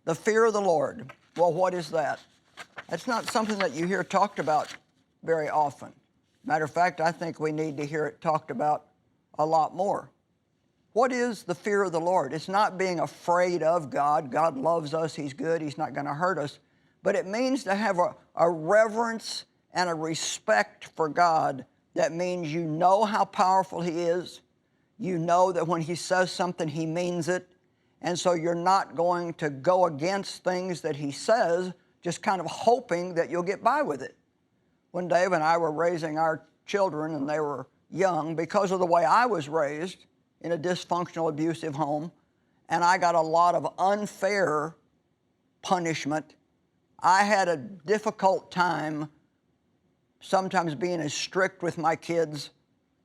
The fear of the Lord. Well, what is that? That's not something that you hear talked about very often. Matter of fact, I think we need to hear it talked about a lot more. What is the fear of the Lord? It's not being afraid of God. God loves us. He's good. He's not going to hurt us. But it means to have a reverence and a respect for God. That means you know how powerful He is. You know that when He says something, He means it. And so you're not going to go against things that He says, just kind of hoping that you'll get by with it. When Dave and I were raising our children and they were young, because of the way I was raised in a dysfunctional, abusive home, and I got a lot of unfair punishment, I had a difficult time sometimes being as strict with my kids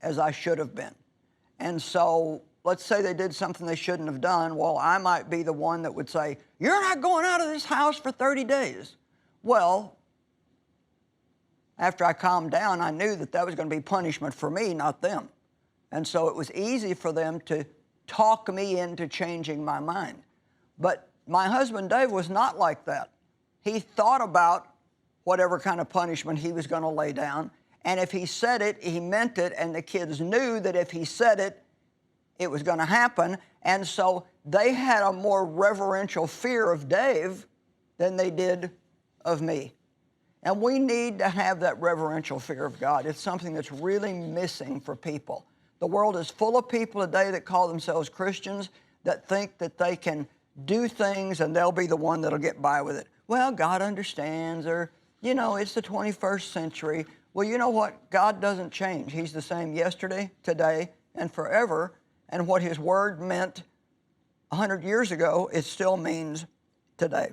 as I should have been. And so let's say they did something they shouldn't have done. Well, I might be the one that would say, "You're not going out of this house for 30 days. Well, after I calmed down, I knew that that was going to be punishment for me, not them. And so it was easy for them to talk me into changing my mind. But my husband, Dave, was not like that. He thought about whatever kind of punishment he was going to lay down. And if he said it, he meant it. And the kids knew that if he said it, it was going to happen. And so they had a more reverential fear of Dave than they did of me. And we need to have that reverential fear of God. It's something that's really missing for people. The world is full of people today that call themselves Christians that think that they can do things and they'll be the one that'll get by with it. Well, God understands, or, you know, it's the 21st century. Well, you know what? God doesn't change. He's the same yesterday, today, and forever. And what His Word meant 100 years ago, it still means today.